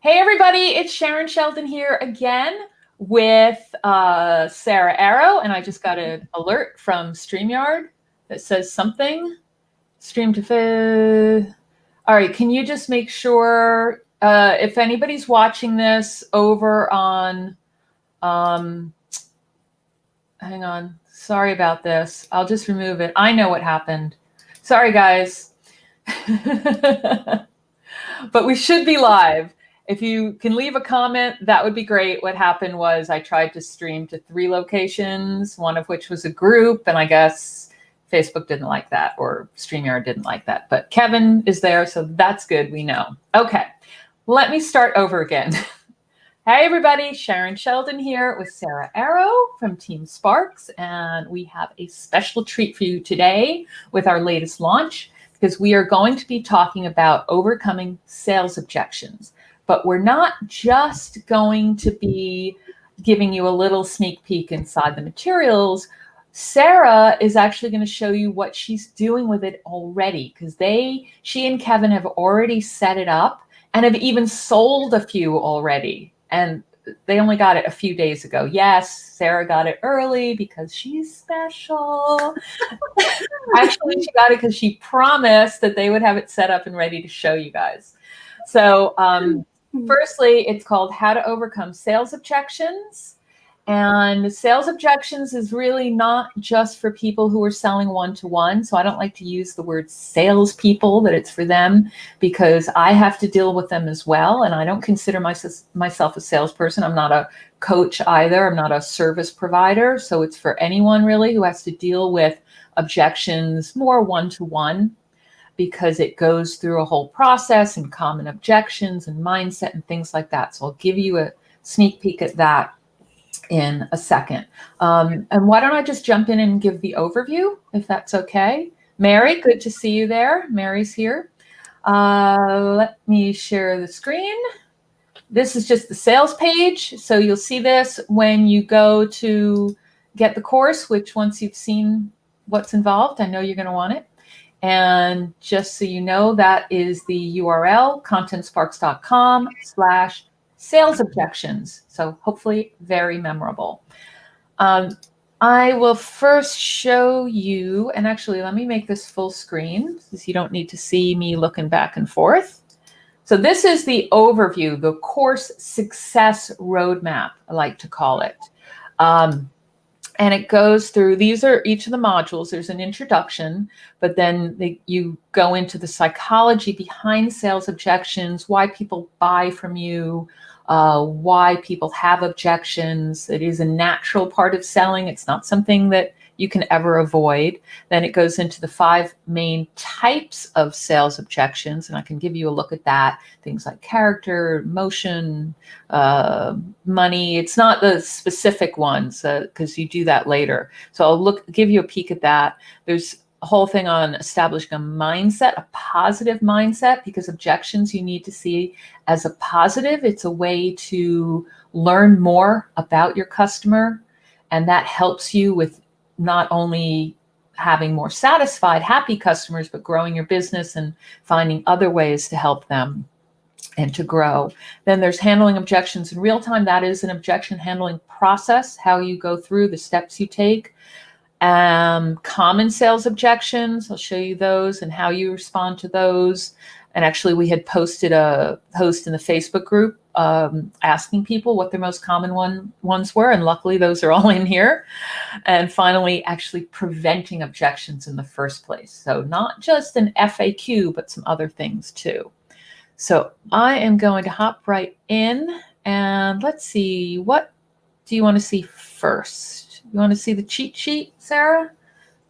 Hey everybody, it's Sharon Sheldon here again with Sarah Arrow, and I just got an alert from StreamYard that says something. Stream to all right, can you just make sure if anybody's watching this over on, hang on, sorry about this. I'll just remove it. I know what happened. Sorry guys. But we should be live. If you can leave a comment, that would be great. What happened was I tried to stream to 3 locations, one of which was a group, and I guess Facebook didn't like that, or StreamYard didn't like that. But Kevin is there, so that's good, we know. Okay, let me start over again. Hey everybody, Sharon Sheldon here with Sarah Arrow from Team Sparks, and we have a special treat for you today with our latest launch, because we are going to be talking about overcoming sales objections. But we're not just going to be giving you a little sneak peek inside the materials. Sarah is actually going to show you what she's doing with it already, because she and Kevin have already set it up and have even sold a few already. And they only got it a few days ago. Yes, Sarah got it early because she's special. Actually, she got it because she promised that they would have it set up and ready to show you guys. So firstly, it's called How to Overcome Sales Objections. And sales objections is really not just for people who are selling one-to-one. So I don't like to use the word salespeople, that it's for them, because I have to deal with them as well. And I don't consider myself a salesperson. I'm not a coach either. I'm not a service provider. So it's for anyone really who has to deal with objections more one-to-one, because it goes through a whole process and common objections and mindset and things like that. So I'll give you a sneak peek at that in a second. And why don't I just jump in and give the overview, if that's okay? Mary, good to see you there. Mary's here. Let me share the screen. This is just the sales page. So you'll see this when you go to get the course, which once you've seen what's involved, I know you're going to want it. And just so you know, that is the URL, contentsparks.com/sales objections. So hopefully very memorable. I will first show you, and actually let me make this full screen because you don't need to see me looking back and forth. So this is the overview, the course success roadmap, I like to call it. And it goes through, these are each of the modules. There's an introduction, but then you go into the psychology behind sales objections, why people buy from you, why people have objections. It is a natural part of selling. It's not something that you can ever avoid. Then it goes into the 5 main types of sales objections, and I can give you a look at that. Things like character, emotion, money. It's not the specific ones because you do that later. So I'll give you a peek at that. There's a whole thing on establishing a mindset, a positive mindset, because objections you need to see as a positive. It's a way to learn more about your customer, and that helps you with not only having more satisfied, happy customers, but growing your business and finding other ways to help them and to grow. Then there's handling objections in real time. That is an objection handling process, how you go through the steps you take. Common sales objections, I'll show you those and how you respond to those. And actually we had posted a post in the Facebook group asking people what their most common ones were. And luckily those are all in here. And finally, actually preventing objections in the first place. So not just an FAQ, but some other things too. So I am going to hop right in and let's see, what do you want to see first? You want to see the cheat sheet, Sarah?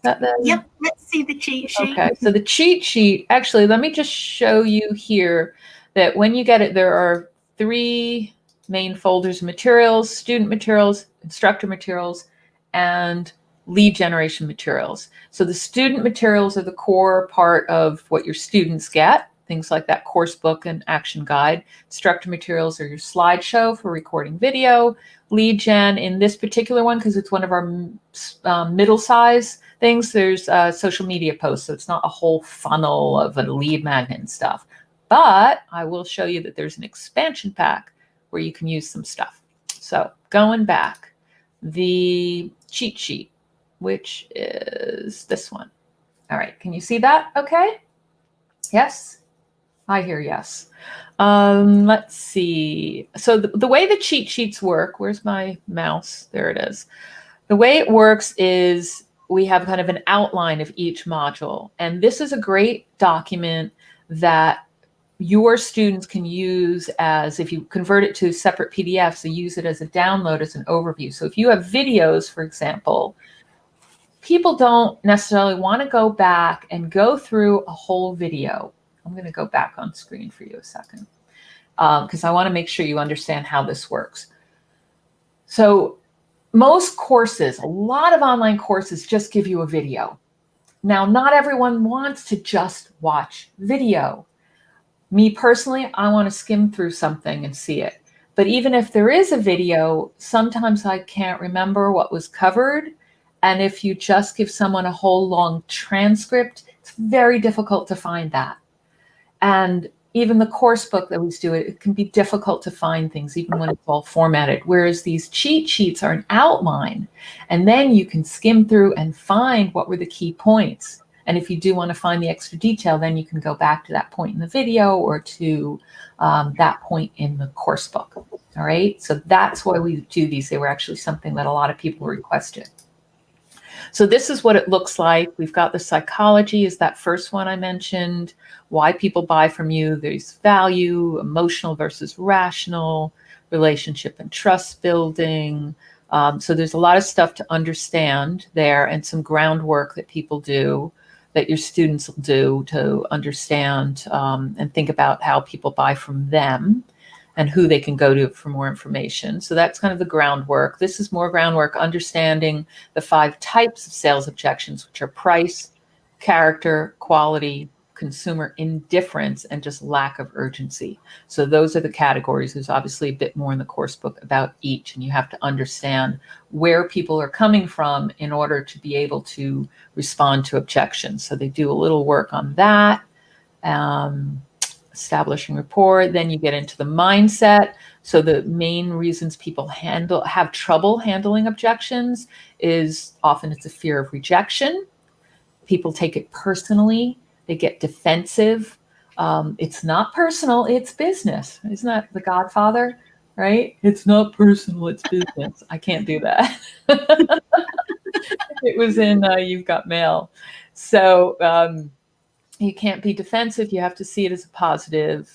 Yep, let's see the cheat sheet. Okay, so the cheat sheet, actually, let me just show you here that when you get it, there are 3 main folders of materials: student materials, instructor materials, and lead generation materials. So the student materials are the core part of what your students get, things like that course book and action guide. Instructor materials are your slideshow for recording video. Lead gen, in this particular one, because it's one of our middle size things, there's social media posts, so it's not a whole funnel of a lead magnet and stuff. But I will show you that there's an expansion pack where you can use some stuff. So going back, the cheat sheet, which is this one. All right, can you see that? Okay. Yes, I hear yes. Let's see. So the way the cheat sheets work, where's my mouse? There it is. The way it works is we have kind of an outline of each module. And this is a great document that your students can use as, if you convert it to separate PDFs, they use it as a download, as an overview. So if you have videos, for example, people don't necessarily want to go back and go through a whole video. I'm going to go back on screen for you a second because I want to make sure you understand how this works. So most courses, a lot of online courses just give you a video. Now, not everyone wants to just watch video. Me personally, I want to skim through something and see it. But even if there is a video, sometimes I can't remember what was covered. And if you just give someone a whole long transcript, it's very difficult to find that. And even the course book that we do, it can be difficult to find things, even when it's all formatted. Whereas these cheat sheets are an outline, and then you can skim through and find what were the key points. And if you do want to find the extra detail, then you can go back to that point in the video or to that point in the course book. All right. So that's why we do these. They were actually something that a lot of people requested. So this is what it looks like. We've got the psychology is that first one I mentioned, why people buy from you. There's value, emotional versus rational, relationship and trust building. So there's a lot of stuff to understand there and some groundwork that people do, that your students will do to understand and think about how people buy from them and who they can go to for more information. So that's kind of the groundwork. This is more groundwork, understanding the 5 types of sales objections, which are price, character, quality, consumer indifference, and just lack of urgency. So those are the categories. There's obviously a bit more in the course book about each, and you have to understand where people are coming from in order to be able to respond to objections. So they do a little work on that. Establishing rapport. Then you get into the mindset. So the main reasons people have trouble handling objections is often it's a fear of rejection. People take it personally. They get defensive. It's not personal, it's business. Isn't that The Godfather, right? It's not personal, it's business. I can't do that. It was in You've Got Mail. So you can't be defensive. You have to see it as a positive.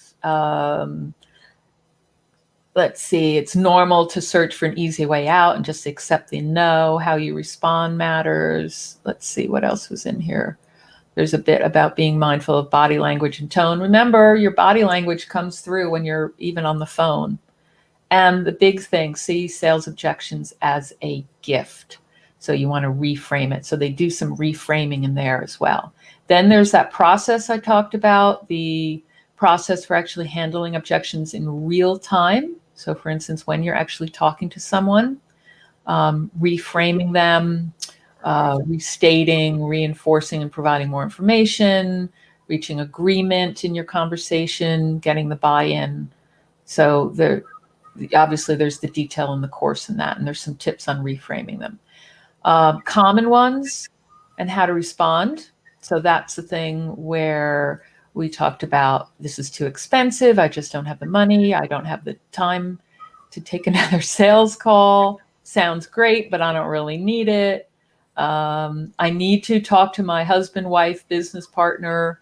Let's see. It's normal to search for an easy way out and just accept the no. How you respond matters. Let's see what else was in here. There's a bit about being mindful of body language and tone. Remember, your body language comes through when you're even on the phone. And the big thing, see sales objections as a gift. So you want to reframe it. So they do some reframing in there as well. Then there's that process I talked about, the process for actually handling objections in real time. So for instance, when you're actually talking to someone, reframing them, restating, reinforcing and providing more information, reaching agreement in your conversation, getting the buy-in. So obviously there's the detail in the course in that, and there's some tips on reframing them. Common ones and how to respond. So that's the thing where we talked about, this is too expensive. I just don't have the money. I don't have the time to take another sales call. Sounds great, but I don't really need it. I need to talk to my husband, wife, business partner.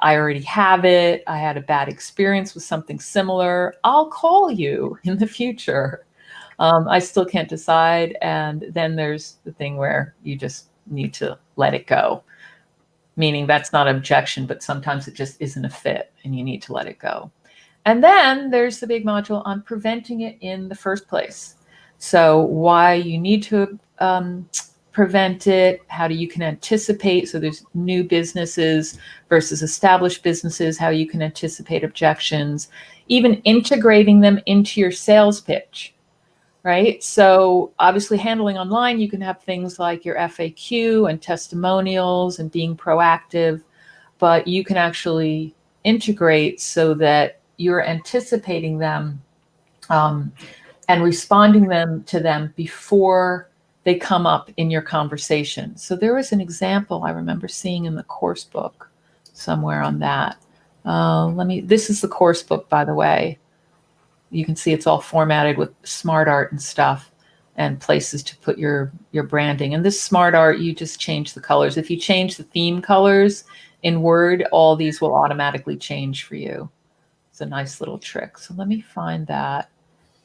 I already have it. I had a bad experience with something similar. I'll call you in the future. I still can't decide. And then there's the thing where you just need to let it go. Meaning that's not an objection, but sometimes it just isn't a fit and you need to let it go. And then there's the big module on preventing it in the first place. So why you need to prevent it, how you can anticipate. So there's new businesses versus established businesses, how you can anticipate objections, even integrating them into your sales pitch. Right? So obviously handling online, you can have things like your FAQ and testimonials and being proactive, but you can actually integrate so that you're anticipating them and responding to them before they come up in your conversation. So there was an example I remember seeing in the course book somewhere on that. This is the course book, by the way. You can see it's all formatted with smart art and stuff and places to put your branding. And this smart art, you just change the colors. If you change the theme colors in Word, all these will automatically change for you. It's a nice little trick. So let me find that.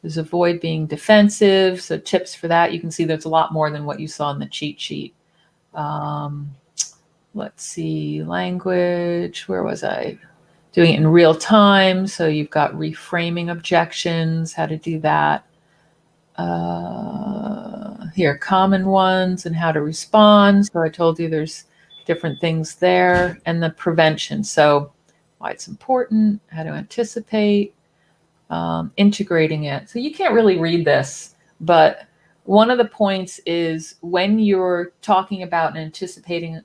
There's avoid being defensive. So tips for that. You can see there's a lot more than what you saw in the cheat sheet. Let's see, language. Where was I? Doing it in real time. So you've got reframing objections, how to do that. Here, common ones and how to respond. So I told you there's different things there. And the prevention. So why it's important, how to anticipate, integrating it. So you can't really read this, but one of the points is when you're talking about and anticipating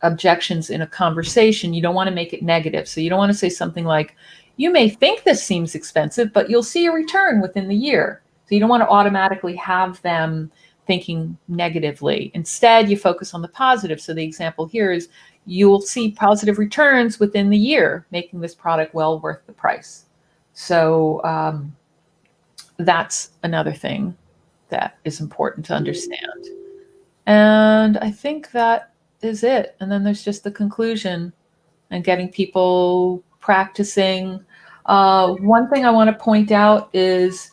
objections in a conversation, you don't want to make it negative. So you don't want to say something like, you may think this seems expensive, but you'll see a return within the year. So you don't want to automatically have them thinking negatively. Instead, you focus on the positive. So the example here is, you will see positive returns within the year, making this product well worth the price. So that's another thing that is important to understand. And I think that is it. And then there's just the conclusion and getting people practicing. One thing I want to point out is,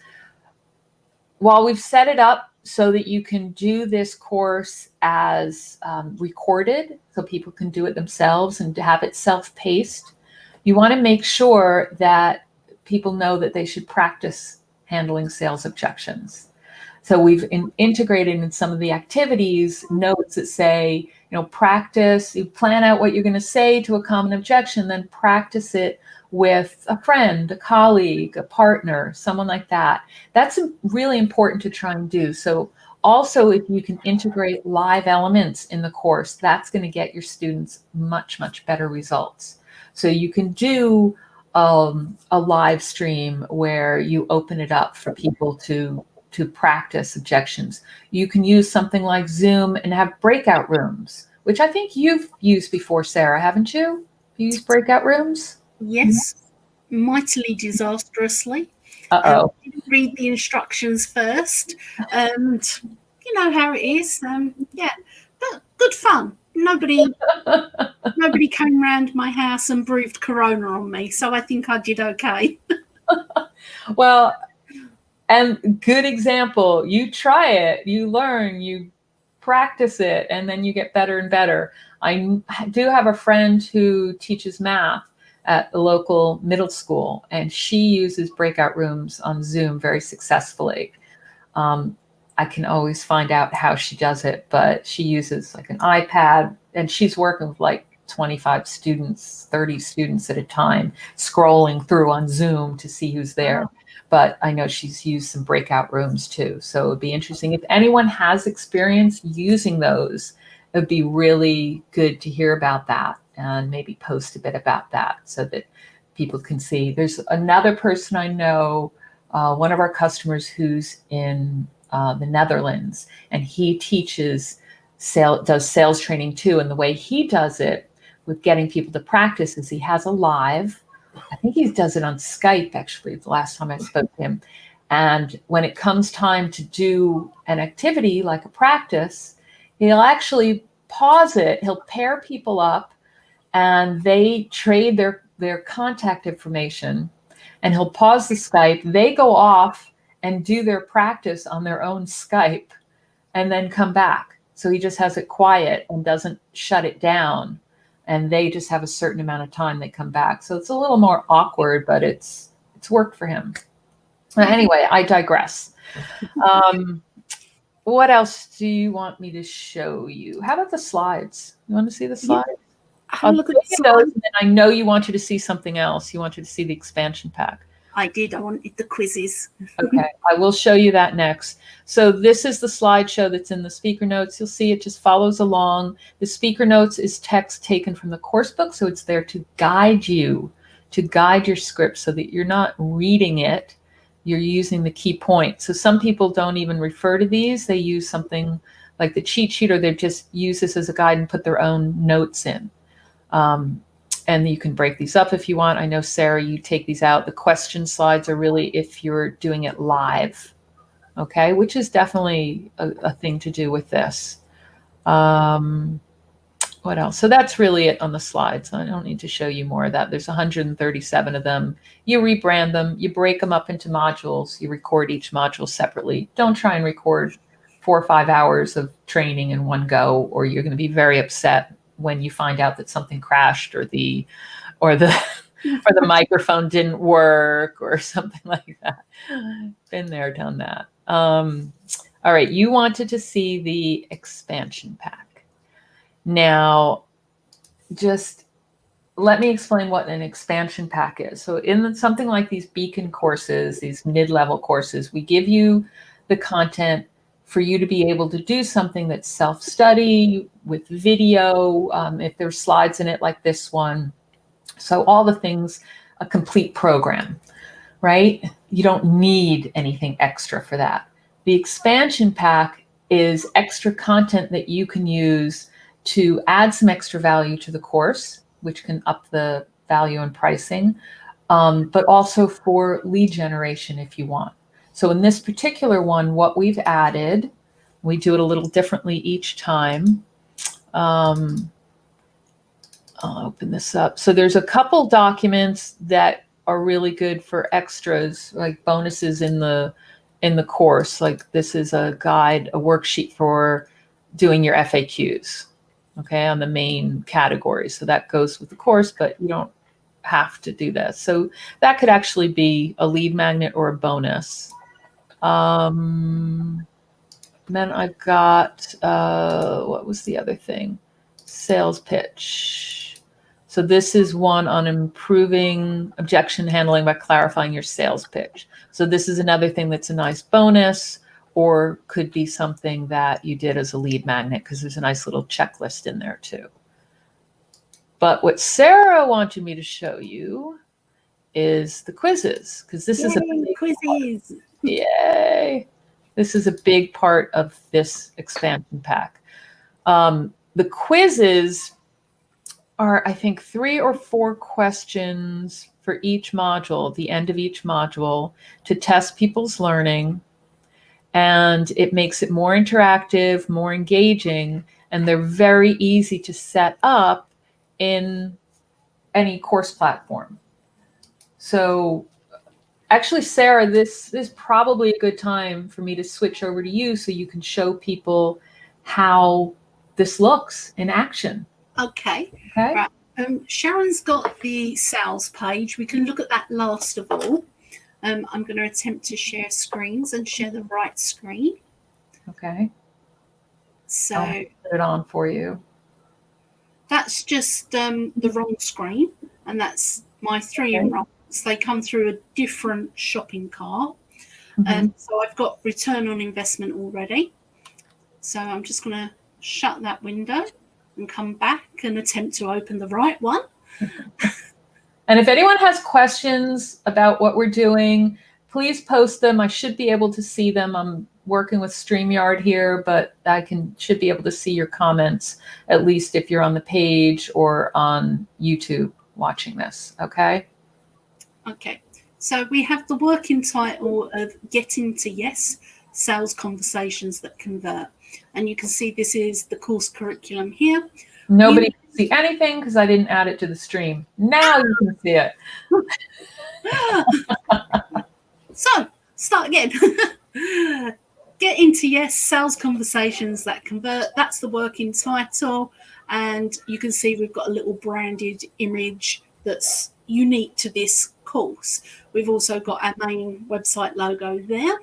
while we've set it up so that you can do this course as recorded, so people can do it themselves and have it self-paced, you want to make sure that people know that they should practice handling sales objections. So we've integrated in some of the activities notes that say, practice, you plan out what you're going to say to a common objection, then practice it with a friend, a colleague, a partner, someone like that. That's really important to try and do. So also, if you can integrate live elements in the course, that's going to get your students much, much better results. So you can do a live stream where you open it up for people to practice objections. You can use something like Zoom and have breakout rooms, which I think you've used before, Sarah, haven't you? You used breakout rooms? Yes, mightily disastrously. Uh-oh. Didn't read the instructions first, and you know how it is. Yeah, but good fun. Nobody came round my house and breathed corona on me, so I think I did okay. Well, and good example. You try it, you learn, you practice it, and then you get better and better. I do have a friend who teaches math at the local middle school, and she uses breakout rooms on Zoom very successfully. I can always find out how she does it, but she uses like an iPad, and she's working with like 25 students, 30 students at a time, scrolling through on Zoom to see who's there. Wow. But I know she's used some breakout rooms too. So it'd be interesting. If anyone has experience using those, it'd be really good to hear about that and maybe post a bit about that so that people can see. There's another person I know, one of our customers who's in the Netherlands, and he teaches does sales training too. And the way he does it with getting people to practice is he has a live, I think he does it on Skype, actually, the last time I spoke to him. And when it comes time to do an activity like a practice, he'll actually pause it. He'll pair people up and they trade their contact information, and he'll pause the Skype. They go off and do their practice on their own Skype and then come back. So he just has it quiet and doesn't shut it down. And they just have a certain amount of time they come back. So it's a little more awkward, but it's worked for him. Anyway, I digress. What else do you want me to show you? How about the slides? You want to see the slides? I'll look at the slides. And I know you wanted to see something else. You wanted to see the expansion pack. I did. I wanted the quizzes. Okay, I will show you that next. So this is the slideshow that's in the speaker notes. You'll see it just follows along. The speaker notes is text taken from the course book, so it's there to guide you to guide your script so that you're not reading it, you're using the key points. So some people don't even refer to these. They use something like the cheat sheet, or they just use this as a guide and put their own notes in. And you can break these up if you want. I know, Sarah, you take these out. The question slides are really if you're doing it live, okay, which is definitely a thing to do with this. What else? So that's really it on the slides. I don't need to show you more of that. There's 137 of them. You rebrand them, you break them up into modules, you record each module separately. Don't try and record 4 or 5 hours of training in one go, or you're going to be very upset when you find out that something crashed, or the microphone didn't work or something like that. Been there, done that. All right, you wanted to see the expansion pack. Now, just let me explain what an expansion pack is. So in something like these beacon courses, these mid-level courses, we give you the content for you to be able to do something that's self-study with video, if there's slides in it like this one. So all the things, a complete program, right? You don't need anything extra for that. The expansion pack is extra content that you can use to add some extra value to the course, which can up the value and pricing, but also for lead generation if you want. So in this particular one, what we've added, we do it a little differently each time. I'll open this up. So there's a couple documents that are really good for extras, like bonuses in the course. Like this is a guide, a worksheet for doing your FAQs, okay, on the main categories. So that goes with the course, but you don't have to do that. So that could actually be a lead magnet or a bonus. Then I've got, what was the other thing? Sales pitch. So this is one on improving objection handling by clarifying your sales pitch. So this is another thing that's a nice bonus, or could be something that you did as a lead magnet, because there's a nice little checklist in there too. But what Sarah wanted me to show you is the quizzes, because this is a big quizzes. Yay. This is a big part of this expansion pack. The quizzes are, I think, 3 or 4 questions for each module, the end of each module, to test people's learning. And it makes it more interactive, more engaging, and they're very easy to set up in any course platform. So actually, Sarah, this is probably a good time for me to switch over to you so you can show people how this looks in action. Okay. Okay. Right. Sharon's got the sales page. We can look at that last of all. I'm going to attempt to share screens and share the right screen. Okay. So I'll put it on for you. That's just the wrong screen, and that's my 3 enrollments. They come through a different shopping cart. So I've got return on investment already. So I'm just going to shut that window and come back and attempt to open the right one. And if anyone has questions about what we're doing, please post them. I should be able to see them. I'm working with StreamYard here, but I should be able to see your comments, at least if you're on the page or on YouTube watching this, okay? Okay, so we have the working title of Getting to Yes, Sales Conversations That Convert. And you can see this is the course curriculum here. Nobody can see anything because I didn't add it to the stream. Now you can see it. So, start again. Get into Yes, Sales Conversations That Convert. That's the working title. And you can see we've got a little branded image that's unique to this course. We've also got our main website logo there.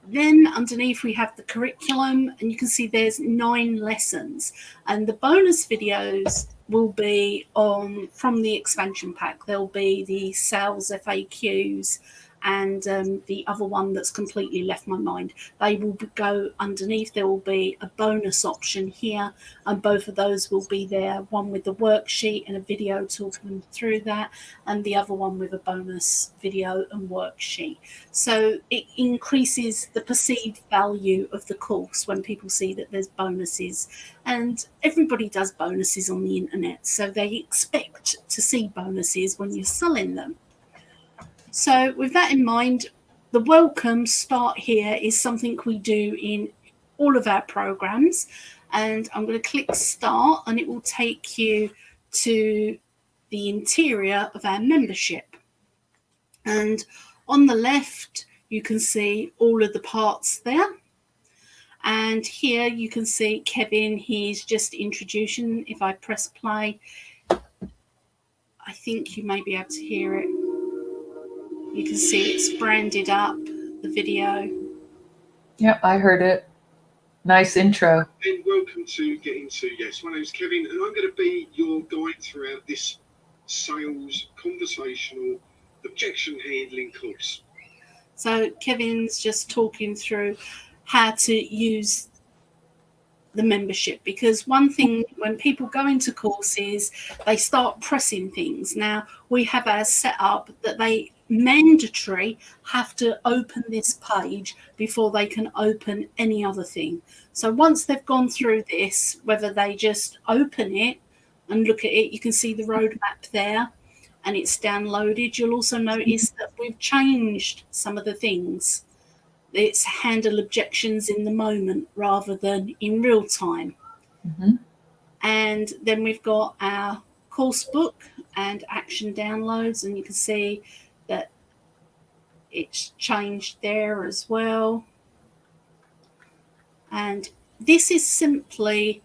Then underneath we have the curriculum, and you can see there's 9 lessons, and the bonus videos will be from the expansion pack. There'll be the sales FAQs and the other one that's completely left my mind. They will go underneath. There will be a bonus option here, and both of those will be there, one with the worksheet and a video talking through that, and the other one with a bonus video and worksheet. So it increases the perceived value of the course when people see that there's bonuses, and everybody does bonuses on the internet, so they expect to see bonuses when you're selling them. So with that in mind, the welcome start here is something we do in all of our programs, and I'm going to click start and it will take you to the interior of our membership. And on the left you can see all of the parts there, and here you can see Kevin, he's just introducing. If I press play, I think you may be able to hear it. You can see it's branded up, the video. Yep, I heard it. Nice intro. And welcome to Getting To Yes. My name is Kevin, and I'm going to be your guide throughout this sales conversational objection handling course. So Kevin's just talking through how to use the membership, because one thing when people go into courses, they start pressing things. Now we have our set up that they mandatory have to open this page before they can open any other thing. So once they've gone through this, whether they just open it and look at it, you can see the roadmap there and it's downloaded. You'll also notice that we've changed some of the things. It's handle objections in the moment rather than in real time. Mm-hmm. And then we've got our course book and action downloads, and you can see that it's changed there as well. And this is simply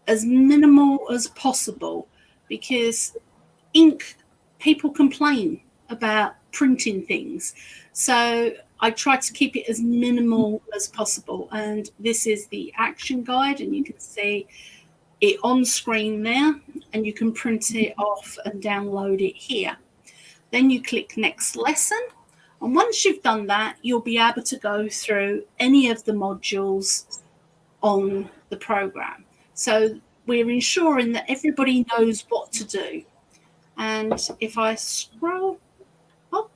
as minimal as possible, because people complain about printing things. So I try to keep it as minimal as possible. And this is the action guide, and you can see it on screen there, and you can print it off and download it here. Then you click next lesson. And once you've done that, you'll be able to go through any of the modules on the program. So we're ensuring that everybody knows what to do. And if I scroll up,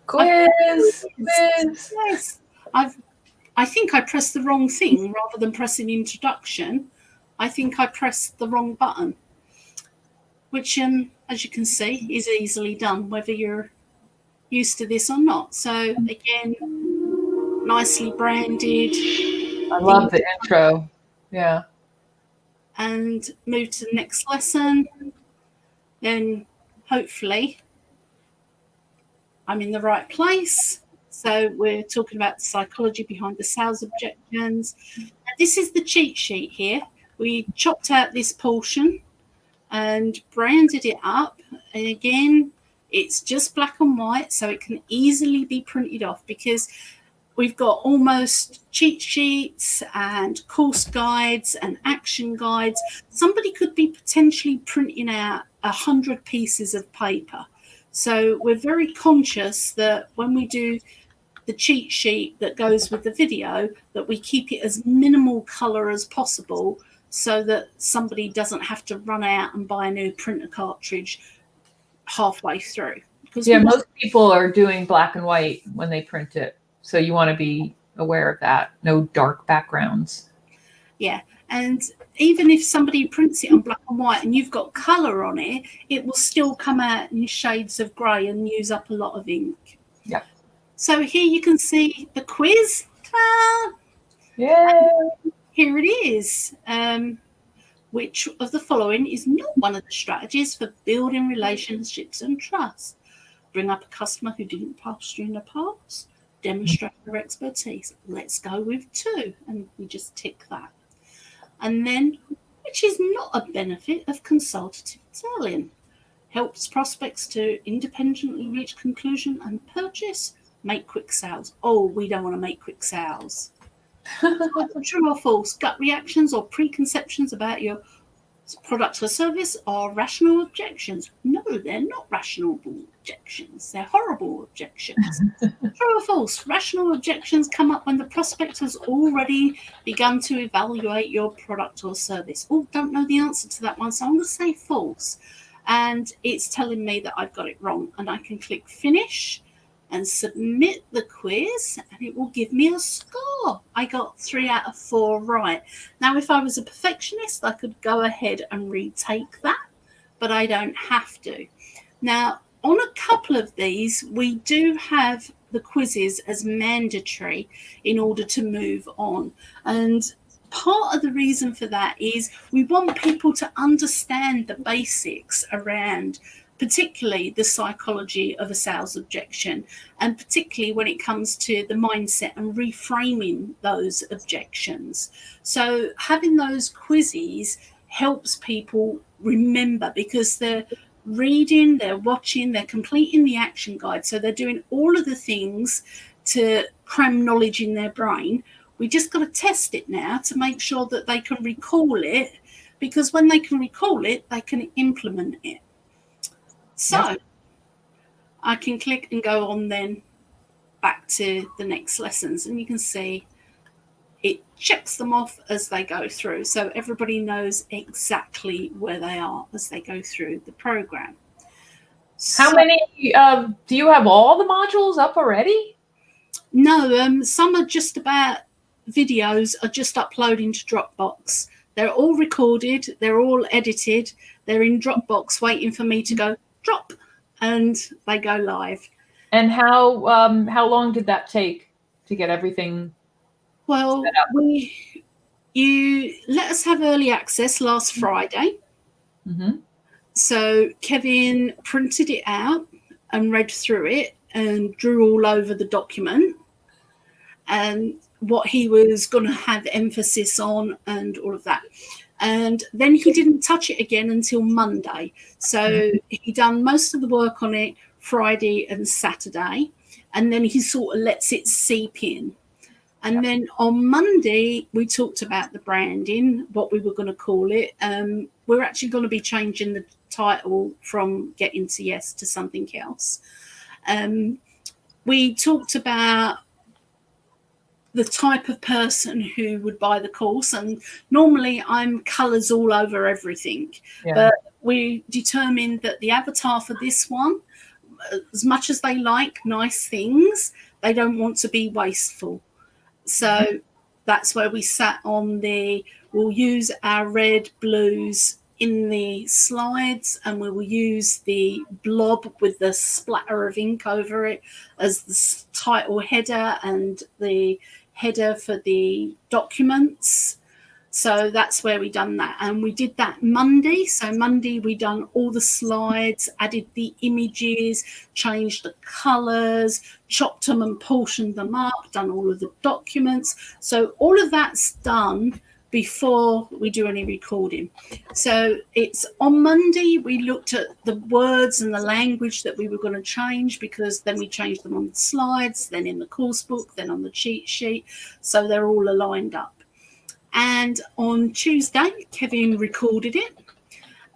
Quiz. yes, I think I pressed the wrong thing. Rather than pressing introduction, I think I pressed the wrong button, which as you can see is easily done whether you're used to this or not. So again, nicely branded. I love the intro. Yeah. And move to the next lesson. Then hopefully I'm in the right place. So we're talking about the psychology behind the sales objections. And this is the cheat sheet here. We chopped out this portion and branded it up. And again, it's just black and white, so it can easily be printed off, because we've got almost cheat sheets and course guides and action guides. Somebody could be potentially printing out 100 pieces of paper. So we're very conscious that when we do the cheat sheet that goes with the video, that we keep it as minimal color as possible, so that somebody doesn't have to run out and buy a new printer cartridge halfway through. Because most people are doing black and white when they print it. So you want to be aware of that. No dark backgrounds. Yeah. And even if somebody prints it on black and white and you've got colour on it, it will still come out in shades of grey and use up a lot of ink. Yeah. So here you can see the quiz. Yeah. Here it is. Which of the following is not one of the strategies for building relationships and trust? Bring up a customer who didn't pass you in the past. Demonstrate their expertise. Let's go with 2. And we just tick that. And then, which is not a benefit of consultative selling? Helps prospects to independently reach conclusion and purchase. Make quick sales. Oh, we don't want to make quick sales. True or false? Gut reactions or preconceptions about your product or service are rational objections. No, they're not rational objections. They're horrible objections. True or false? Rational objections come up when the prospect has already begun to evaluate your product or service. Oh, don't know the answer to that one, so I'm going to say false. And it's telling me that I've got it wrong. And I can click finish and submit the quiz, and it will give me a score. I got 3 out of 4 right. Now, if I was a perfectionist, I could go ahead and retake that, but I don't have to. Now, on a couple of these, we do have the quizzes as mandatory in order to move on. And part of the reason for that is we want people to understand the basics around particularly the psychology of a sales objection, and particularly when it comes to the mindset and reframing those objections. So having those quizzes helps people remember, because they're reading, they're watching, they're completing the action guide. So they're doing all of the things to cram knowledge in their brain. We just got to test it now to make sure that they can recall it, because when they can recall it, they can implement it. So yep. I can click and go on then back to the next lessons, and you can see it checks them off as they go through. So everybody knows exactly where they are as they go through the program. How many, do you have all the modules up already? No, some are just about videos are just uploading to Dropbox. They're all recorded, they're all edited, they're in Dropbox waiting for me to go drop, and they go live. And how long did that take to get everything? Well, you let us have early access last Friday. Mm-hmm. So Kevin printed it out and read through it and drew all over the document and what he was going to have emphasis on and all of that. And then he didn't touch it again until Monday. So he done most of the work on it Friday and Saturday, and then he sort of lets it seep in. And then on Monday, we talked about the branding, what we were going to call it. We're actually going to be changing the title from Getting to Yes to something else. We talked about the type of person who would buy the course, and normally I'm colours all over everything, but we determined that the avatar for this one, as much as they like nice things, they don't want to be wasteful. So that's where we sat on we'll use our red blues in the slides, and we will use the blob with the splatter of ink over it as the title header and the header for the documents. So that's where we done that, and we did that Monday. So Monday we done all the slides, added the images, changed the colors, chopped them and portioned them up, done all of the documents. So all of that's done before we do any recording. So it's on Monday we looked at the words and the language that we were going to change, because then we changed them on the slides, then in the course book, then on the cheat sheet, so they're all aligned up. And on Tuesday Kevin recorded it,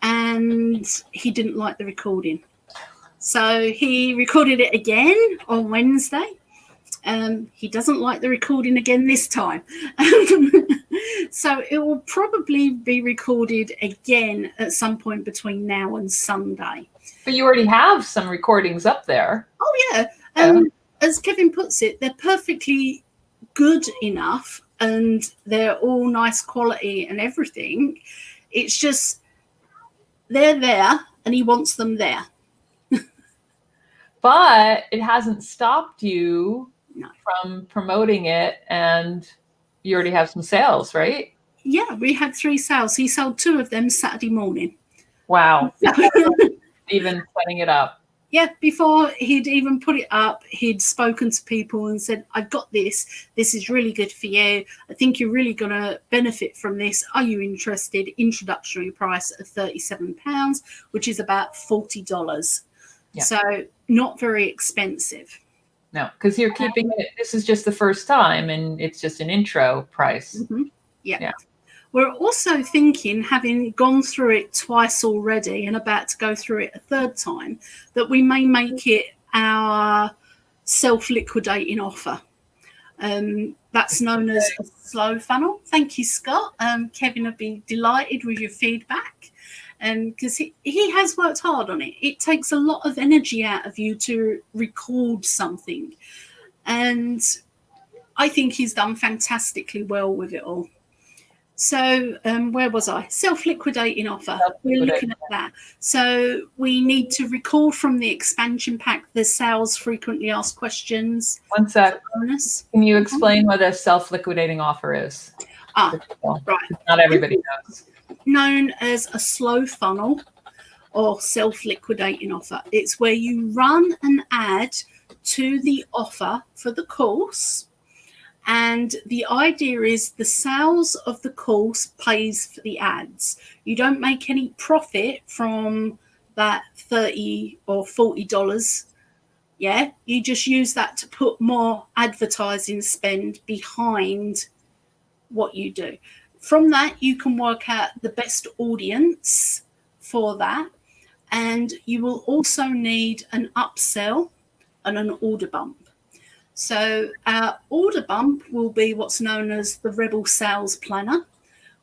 and he didn't like the recording, so he recorded it again on Wednesday. He doesn't like the recording again this time. So it will probably be recorded again at some point between now and Sunday. But you already have some recordings up there. Oh, yeah. As Kevin puts it, they're perfectly good enough, and they're all nice quality and everything. It's just they're there, and he wants them there. But it hasn't stopped you No. from promoting it, and you already have some sales, right? Yeah, we had 3 sales. He sold 2 of them Saturday morning. Wow. Even setting it up. Yeah, before he'd even put it up, he'd spoken to people and said, I've got this. This is really good for you. I think you're really going to benefit from this. Are you interested? Introductory price of £37, which is about $40. Yeah. So not very expensive. No, because you're keeping it. This is just the first time, and it's just an intro price. Mm-hmm. Yeah. We're also thinking, having gone through it twice already and about to go through it a third time, that we may make it our self-liquidating offer. That's known as a slow funnel. Thank you, Scott. Kevin would be delighted with your feedback, because he has worked hard on it. It takes a lot of energy out of you to record something, and I think he's done fantastically well with it all. So where was I? Self-liquidating offer. We're looking at that. So we need to record from the expansion pack the sales frequently asked questions. One sec. Bonus. Can you explain what a self-liquidating offer is? Right. Not everybody knows. Known as a slow funnel or self-liquidating offer. It's where you run an ad to the offer for the course. And the idea is the sales of the course pays for the ads. You don't make any profit from that $30 or $40. Yeah, you just use that to put more advertising spend behind what you do. From that, you can work out the best audience for that. And you will also need an upsell and an order bump. So our order bump will be what's known as the Rebel Sales Planner,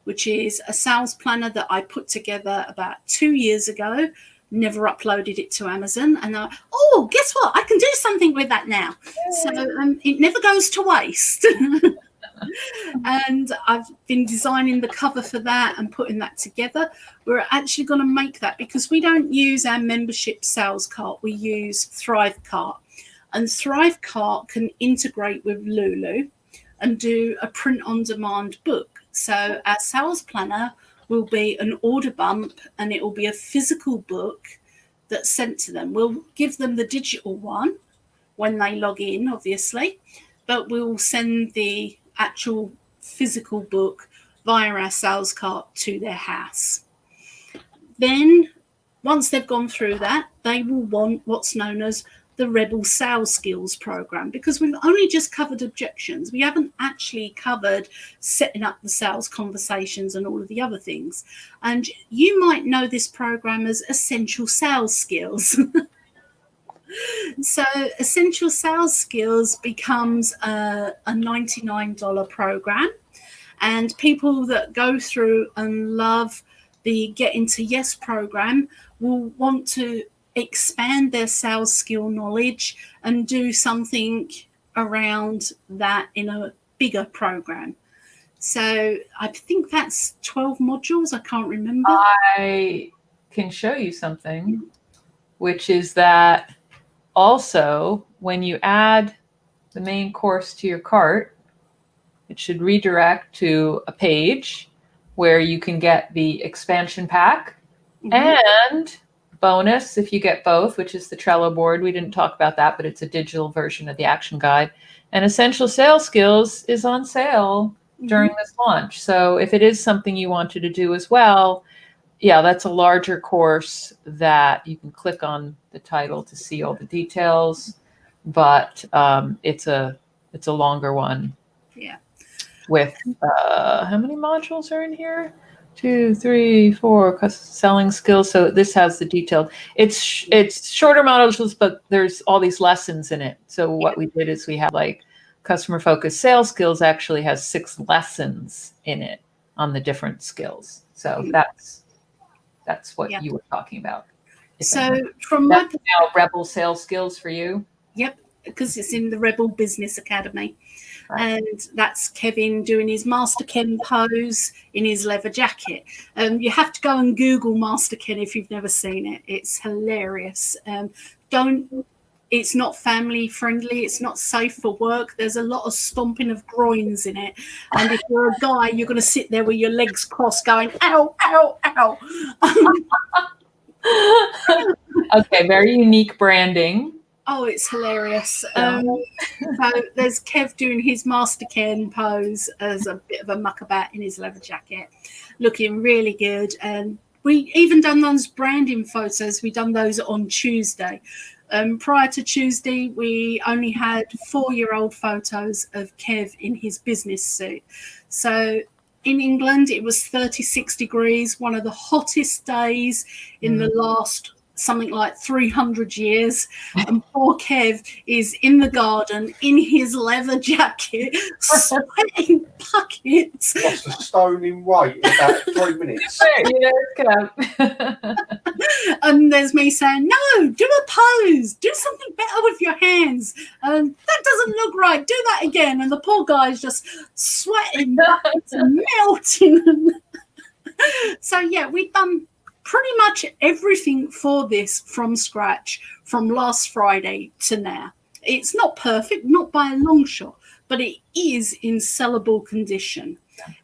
which is a sales planner that I put together about 2 years ago, never uploaded it to Amazon. And guess what? I can do something with that now. So it never goes to waste. And I've been designing the cover for that and putting that together. We're actually going to make that because we don't use our membership sales cart. We use Thrive Cart. And Thrive Cart can integrate with Lulu and do a print-on-demand book. So our sales planner will be an order bump, and it will be a physical book that's sent to them. We'll give them the digital one when they log in, obviously, but we'll send the actual physical book via our sales cart to their house. Then, once they've gone through that, they will want what's known as the Rebel Sales Skills program, because we've only just covered objections. We haven't actually covered setting up the sales conversations and all of the other things. And you might know this program as Essential Sales Skills. So Essential Sales Skills becomes a $99 program, and people that go through and love the Get Into Yes program will want to expand their sales skill knowledge and do something around that in a bigger program. So I think that's 12 modules. I can't remember. I can show you something, which is that also when you add the main course to your cart, it should redirect to a page where you can get the expansion pack and bonus if you get both, which is the Trello board. We didn't talk about that, but it's a digital version of the action guide. And Essential Sales Skills is on sale during this launch. So if it is something you wanted to do as well, yeah, that's a larger course that you can click on the title to see all the details, but it's a longer one. Yeah. With how many modules are in here? 2, 3, 4 selling skills. So this has the detailed. It's shorter modules, but there's all these lessons in it. So what we did is we have like customer focused sales skills actually has 6 lessons in it on the different skills. So that's what you were talking about. So from my now Rebel Sales Skills for you. Yep, because it's in the Rebel Business Academy. And that's Kevin doing his Master Ken pose in his leather jacket. You have to go and Google Master Ken if you've never seen it. It's hilarious. It's not family friendly. It's not safe for work. There's a lot of stomping of groins in it. And if you're a guy, you're going to sit there with your legs crossed going, ow, ow, ow. Okay, very unique branding. Oh, it's hilarious. So there's Kev doing his Master Ken pose as a bit of a muckabout in his leather jacket, looking really good. And we even done those branding photos. We done those on Tuesday. Prior to Tuesday, we only had 4-year-old photos of Kev in his business suit. So in England, it was 36 degrees, one of the hottest days in the last something like 300 years. And poor Kev is in the garden in his leather jacket, sweating buckets. Lost a stone in weight in about 3 minutes. And there's me saying, no, do a pose, do something better with your hands. That doesn't look right, do that again. And the poor guy's just sweating, buckets and melting. So yeah, we've done pretty much everything for this from scratch from last Friday to now. It's not perfect, not by a long shot, but it is in sellable condition.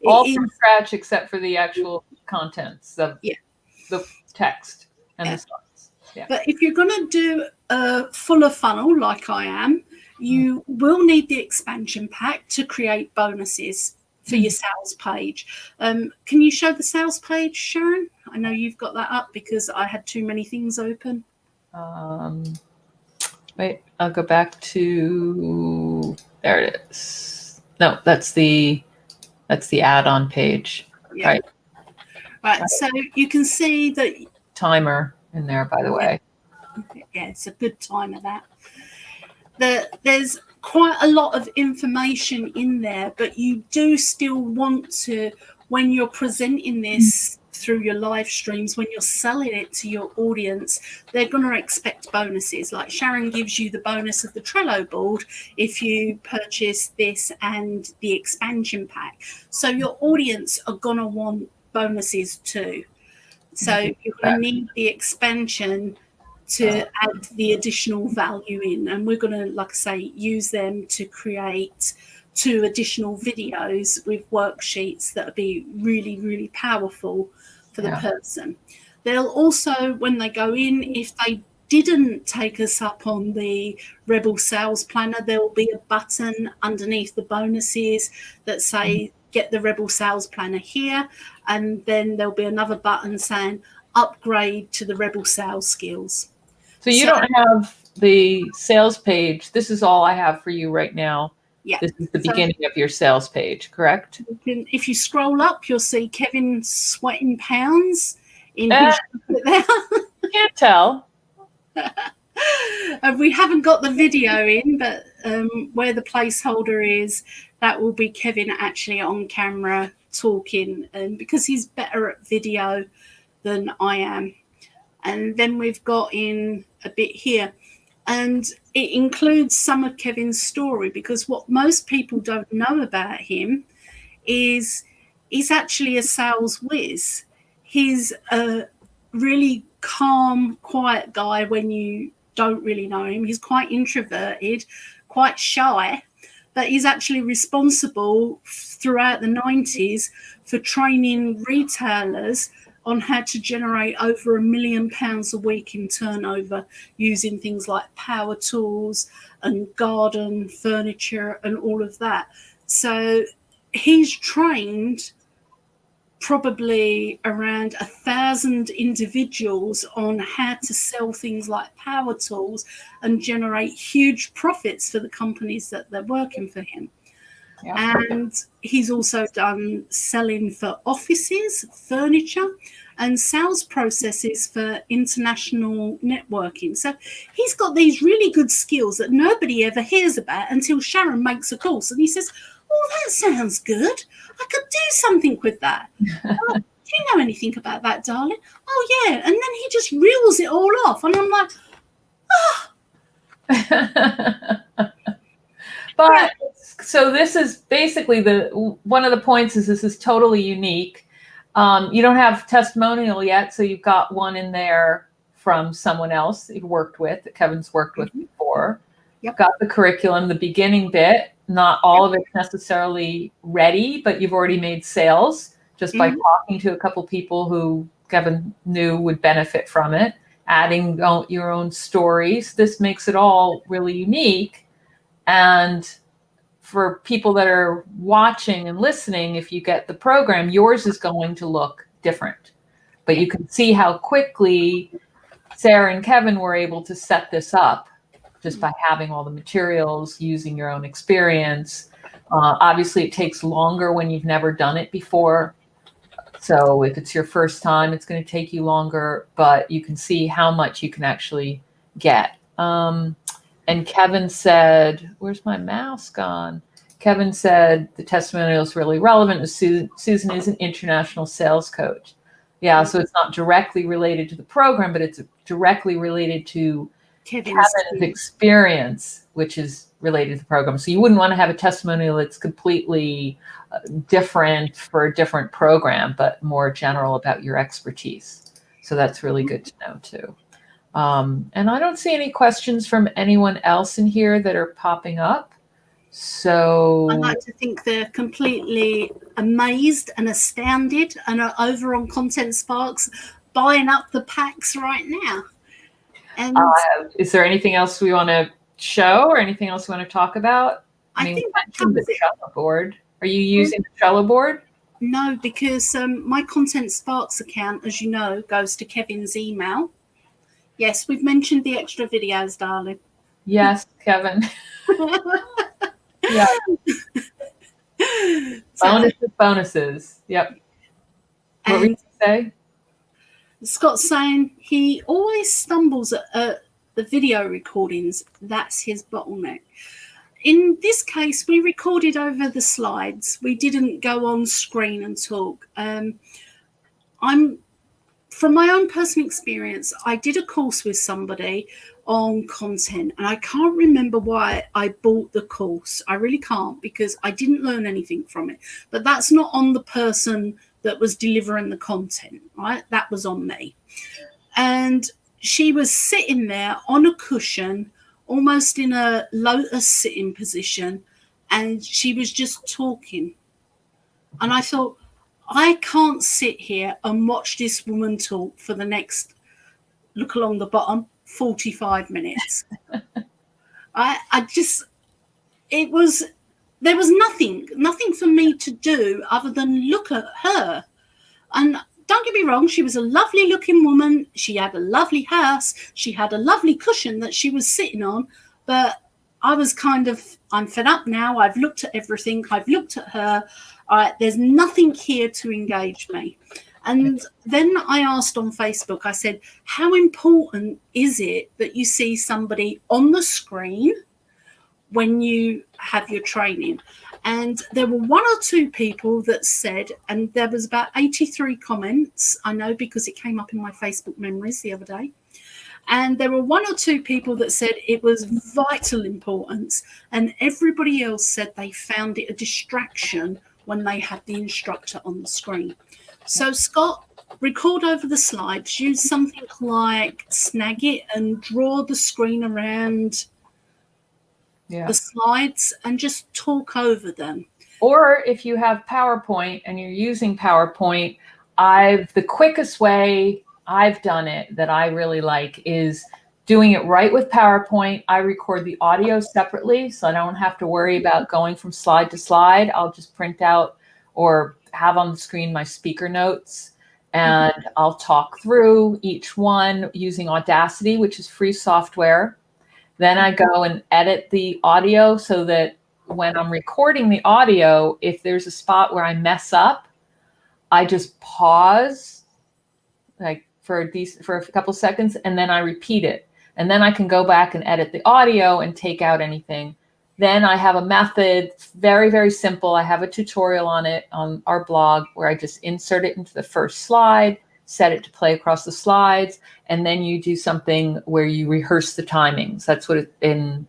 All from scratch except for the actual contents of the text and the slides. Yeah. But if you're going to do a fuller funnel like I am, you will need the expansion pack to create bonuses for your sales page. Can you show the sales page, Sharon? I know you've got that up because I had too many things open. Wait, I'll go back to, there it is. No, that's the add-on page. Yeah. Right, so you can see that timer in there, by the way. Yeah, it's a good timer, that. There's quite a lot of information in there, but you do still want to, when you're presenting this through your live streams, when you're selling it to your audience, they're going to expect bonuses. Like Sharon gives you the bonus of the Trello board if you purchase this and the expansion pack. So your audience are going to want bonuses too. So you're going to need the expansion to add the additional value in, and we're going to, like I say, use them to create 2 additional videos with worksheets that'll be really, really powerful for the person. They'll also, when they go in, if they didn't take us up on the Rebel Sales Planner, there will be a button underneath the bonuses that say get the Rebel Sales Planner here, and then there'll be another button saying upgrade to the Rebel Sales skills. So you don't have the sales page. This is all I have for you right now. Yeah. This is the beginning of your sales page, correct? If you scroll up, you'll see Kevin sweating pounds in his there. Can't tell. We haven't got the video in, but where the placeholder is, that will be Kevin actually on camera talking, because he's better at video than I am. And then we've got in a bit here, and it includes some of Kevin's story, because what most people don't know about him is he's actually a sales whiz. He's a really calm, quiet guy when you don't really know him. He's quite introverted, quite shy, but he's actually responsible throughout the 90s for training retailers on how to generate over £1 million a week in turnover using things like power tools and garden furniture and all of that. So he's trained probably around 1,000 individuals on how to sell things like power tools and generate huge profits for the companies that they're working for him. Yeah. And he's also done selling for offices, furniture, and sales processes for international networking. So he's got these really good skills that nobody ever hears about until Sharon makes a course and he says, oh, that sounds good. I could do something with that. Oh, do you know anything about that, darling? Oh, yeah. And then he just reels it all off. And I'm like, oh. But so this is basically one of the points is this is totally unique. You don't have testimonial yet, so you've got one in there from someone else that you've worked with, that Kevin's worked with before. You've got the curriculum, the beginning bit. Not all of it's necessarily ready, but you've already made sales just by talking to a couple people who Kevin knew would benefit from it, adding your own stories. This makes it all really unique. And for people that are watching and listening, if you get the program, yours is going to look different. But you can see how quickly Sarah and Kevin were able to set this up just by having all the materials, using your own experience. Obviously, it takes longer when you've never done it before. So if it's your first time, it's going to take you longer, but you can see how much you can actually get. And Kevin said, where's my mouse gone? Kevin said the testimonial is really relevant. Susan is an international sales coach. Yeah, so it's not directly related to the program, but it's directly related to Kevin's experience, which is related to the program. So you wouldn't want to have a testimonial that's completely different for a different program, but more general about your expertise. So that's really good to know too. And I don't see any questions from anyone else in here that are popping up. So I like to think they're completely amazed and astounded and are over on Content Sparks buying up the packs right now. And is there anything else we want to show or anything else we want to talk about? I mean, think that covers the Trello board. Are you using the Trello board? No, because my Content Sparks account, as you know, goes to Kevin's email. Yes, we've mentioned the extra videos, darling. Yes, Kevin. Yeah. Bonuses. Yep. What were you going to say? Scott's saying he always stumbles at the video recordings. That's his bottleneck. In this case, we recorded over the slides. We didn't go on screen and talk. From my own personal experience, I did a course with somebody on content, and I can't remember why I bought the course. I really can't, because I didn't learn anything from it. But that's not on the person that was delivering the content, right? That was on me. And she was sitting there on a cushion, almost in a lotus sitting position, and she was just talking. And I thought, I can't sit here and watch this woman talk for the next, look along the bottom, 45 minutes. There was nothing for me to do other than look at her. And don't get me wrong, she was a lovely looking woman. She had a lovely house. She had a lovely cushion that she was sitting on. But I was I'm fed up now. I've looked at everything. I've looked at her. There's nothing here to engage me. And then I asked on Facebook, I said, how important is it that you see somebody on the screen when you have your training? And there were one or two people that said, and there was about 83 comments, I know because it came up in my Facebook memories the other day. And there were one or two people that said it was vital importance, and everybody else said they found it a distraction when they had the instructor on the screen. So Scott, record over the slides, use something like Snagit and draw the screen around the slides and just talk over them. Or if you have PowerPoint and you're using PowerPoint, the quickest way I've done it that I really like is doing it right with PowerPoint. I record the audio separately, so I don't have to worry about going from slide to slide. I'll just print out or have on the screen my speaker notes, and I'll talk through each one using Audacity, which is free software. Then I go and edit the audio so that when I'm recording the audio, if there's a spot where I mess up, I just pause like for a couple of seconds, and then I repeat it. And then I can go back and edit the audio and take out anything. Then I have a method, very, very simple. I have a tutorial on it on our blog where I just insert it into the first slide, set it to play across the slides, and then you do something where you rehearse the timings. That's what in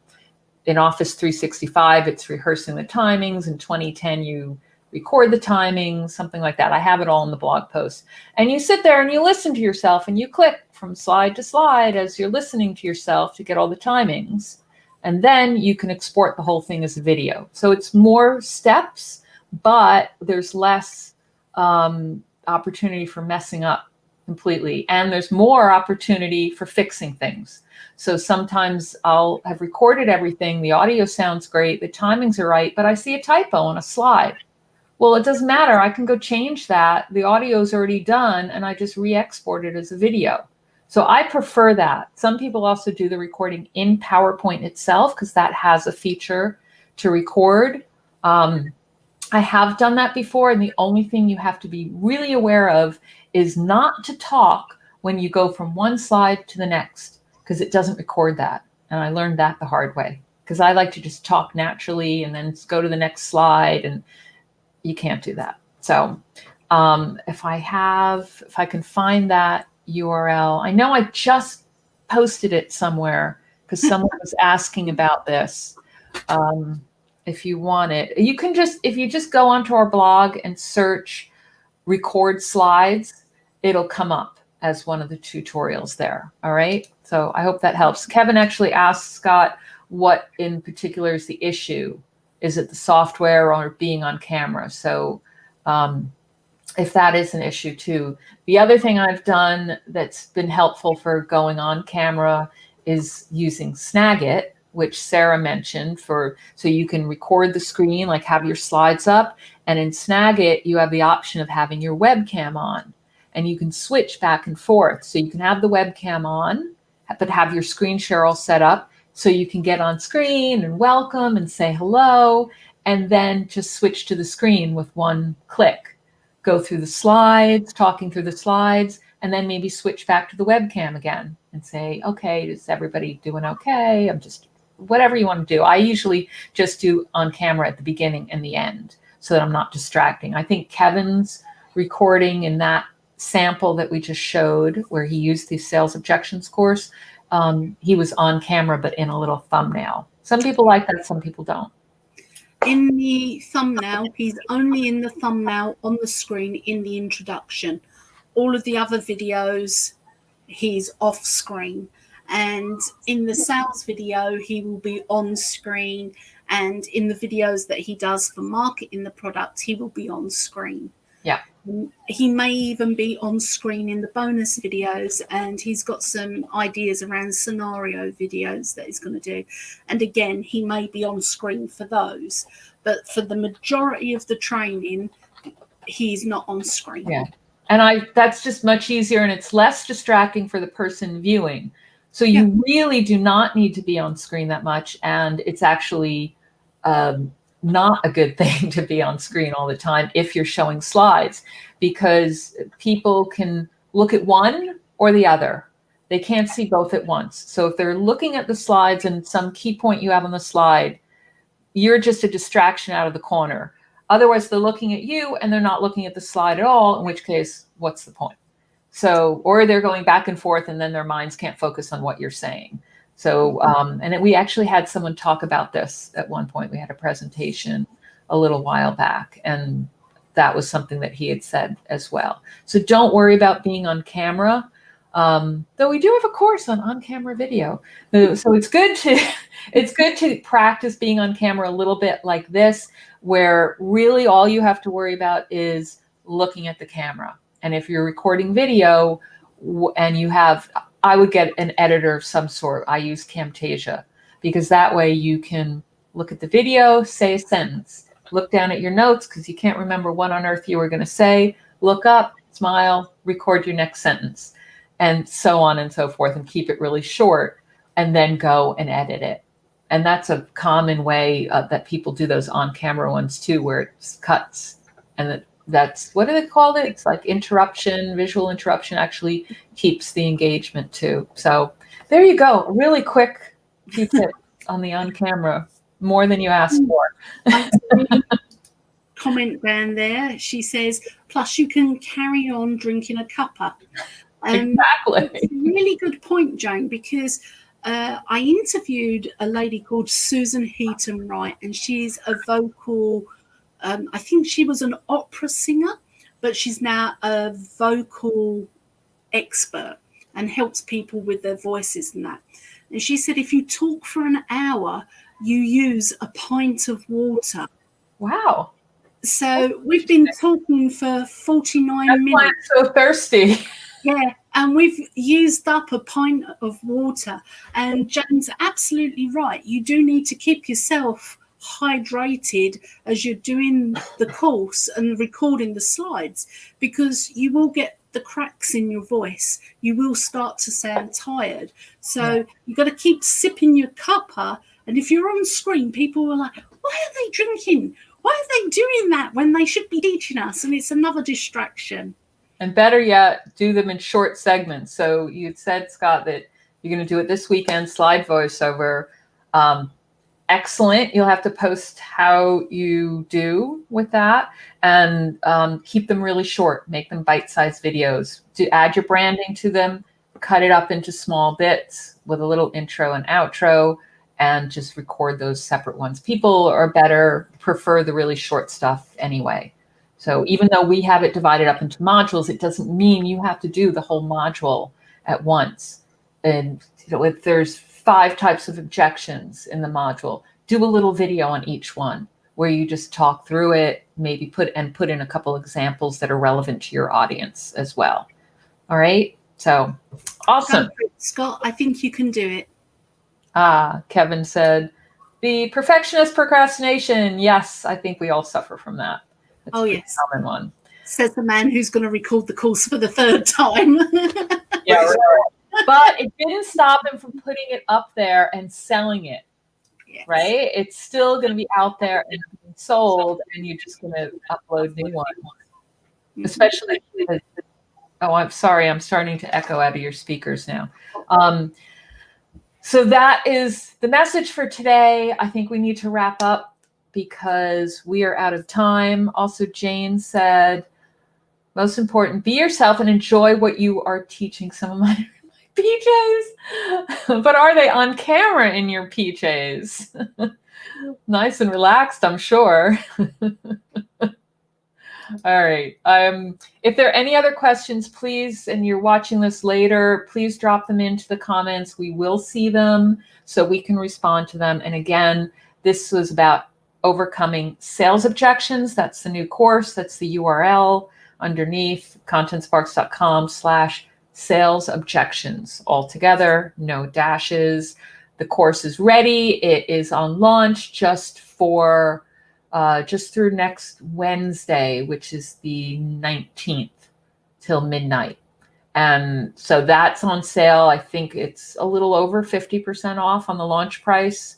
Office 365, it's rehearsing the timings. In 2010, you record the timings, something like that. I have it all in the blog post. And you sit there and you listen to yourself and you click from slide to slide as you're listening to yourself to get all the timings. And then you can export the whole thing as a video. So it's more steps, but there's less opportunity for messing up completely. And there's more opportunity for fixing things. So sometimes I'll have recorded everything. The audio sounds great. The timings are right, but I see a typo on a slide. Well, it doesn't matter. I can go change that. The audio is already done, and I just re-export it as a video. So I prefer that. Some people also do the recording in PowerPoint itself because that has a feature to record. I have done that before, and the only thing you have to be really aware of is not to talk when you go from one slide to the next, because it doesn't record that. And I learned that the hard way, because I like to just talk naturally and then go to the next slide, and you can't do that. So if I can find that URL, I know I just posted it somewhere because someone was asking about this. If you want it, you can if you just go onto our blog and search record slides, it'll come up as one of the tutorials there. All right. So I hope that helps. Kevin actually asked Scott, what in particular is the issue? Is it the software or being on camera? So if that is an issue too. The other thing I've done that's been helpful for going on camera is using Snagit, which Sarah mentioned, so you can record the screen, like have your slides up, and in Snagit you have the option of having your webcam on, and you can switch back and forth. So you can have the webcam on, but have your screen share all set up so you can get on screen and welcome and say hello, and then just switch to the screen with one click. Go through the slides, talking through the slides, and then maybe switch back to the webcam again and say, okay, is everybody doing okay? Whatever you want to do. I usually just do on camera at the beginning and the end so that I'm not distracting. I think Kevin's recording in that sample that we just showed where he used the Sales Objections course, he was on camera but in a little thumbnail. Some people like that, some people don't. In the thumbnail, he's only in the thumbnail on the screen in the introduction. All of the other videos, he's off screen. And in the sales video, he will be on screen. And in the videos that he does for marketing the product, he will be on screen. Yeah. He may even be on screen in the bonus videos, and he's got some ideas around scenario videos that he's going to do. And again, he may be on screen for those. But for the majority of the training, he's not on screen. Yeah. And that's just much easier, and it's less distracting for the person viewing. So you really do not need to be on screen that much. And it's actually not a good thing to be on screen all the time if you're showing slides, because people can look at one or the other. They can't see both at once. So if they're looking at the slides and some key point you have on the slide, you're just a distraction out of the corner. Otherwise, they're looking at you and they're not looking at the slide at all, in which case, what's the point? So, or they're going back and forth and then their minds can't focus on what you're saying. So, we actually had someone talk about this at one point. We had a presentation a little while back, and that was something that he had said as well. So don't worry about being on camera. Though we do have a course on camera video. So it's good to practice being on camera a little bit like this, where really all you have to worry about is looking at the camera. And if you're recording video and I would get an editor of some sort. I use Camtasia, because that way you can look at the video, say a sentence, look down at your notes because you can't remember what on earth you were going to say, look up, smile, record your next sentence, and so on and so forth, and keep it really short, and then go and edit it. And that's a common way that people do those on-camera ones too, where it cuts. And that's, what do they call it? It's like interruption, visual interruption actually keeps the engagement too. So there you go. A really quick few tips on the on-camera, more than you asked for. Comment down there. She says, plus you can carry on drinking a cuppa. Exactly. It's a really good point, Jane, because I interviewed a lady called Susan Heaton Wright, and she's a vocal, I think she was an opera singer, but she's now a vocal expert and helps people with their voices and that. And she said if you talk for an hour, you use a pint of water. Wow. So we've been talking for 49 That's minutes. why I'm so thirsty. Yeah, and we've used up a pint of water. And Jane's absolutely right. You do need to keep yourself hydrated as you're doing the course and recording the slides, because you will get the cracks in your voice, you will start to sound tired. So you've got to keep sipping your cuppa. And if you're on screen, people are like, why are they drinking? Why are they doing that when they should be teaching us? And it's another distraction. And better yet, do them in short segments. So you'd said, Scott, that you're going to do it this weekend, slide voiceover. Excellent. You'll have to post how you do with that, and keep them really short. Make them bite-sized videos. Add your branding to them, cut it up into small bits with a little intro and outro, and just record those separate ones. People are prefer the really short stuff anyway. So even though we have it divided up into modules, it doesn't mean you have to do the whole module at once. And if there's 5 types of objections in the module, do a little video on each one where you just talk through it, maybe put in a couple examples that are relevant to your audience as well. All right. So awesome. Scott, I think you can do it. Kevin said, the perfectionist procrastination. Yes, I think we all suffer from that. It's a yes. common one. Says the man who's going to record the course for the 3rd time. Yeah, right. But it didn't stop him from putting it up there and selling it. Yes. Right? It's still going to be out there and being sold, and you're just going to upload new ones. Especially because, I'm sorry, I'm starting to echo out of your speakers now. So that is the message for today. I think we need to wrap up because we are out of time. Also, Jane said, most important, be yourself and enjoy what you are teaching. Some of my PJs, but are they on camera in your PJs? Nice and relaxed, I'm sure. All right. If there are any other questions, please, and you're watching this later, please drop them into the comments. We will see them so we can respond to them. And again, this was about overcoming sales objections. That's the new course. That's the URL underneath, contentsparks.com/sales objections, all together, no dashes. The course is ready. It is on launch just through next Wednesday, which is the 19th till midnight. And so that's on sale. I think it's a little over 50% off on the launch price.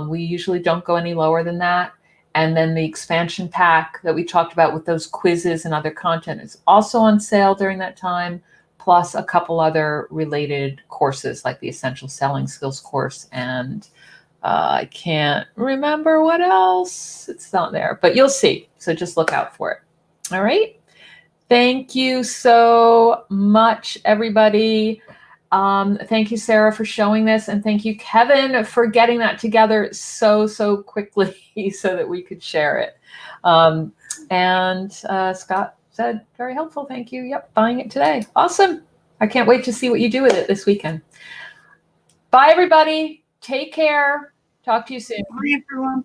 We usually don't go any lower than that. And then the expansion pack that we talked about with those quizzes and other content is also on sale during that time, plus a couple other related courses like the Essential Selling Skills course, and I can't remember what else. It's not there, but you'll see. So just look out for it. All right. Thank you so much, everybody. Thank you, Sarah, for showing this. And thank you, Kevin, for getting that together so quickly so that we could share it. And Scott said, very helpful. Thank you. Yep, buying it today. Awesome. I can't wait to see what you do with it this weekend. Bye, everybody. Take care. Talk to you soon. Bye, everyone.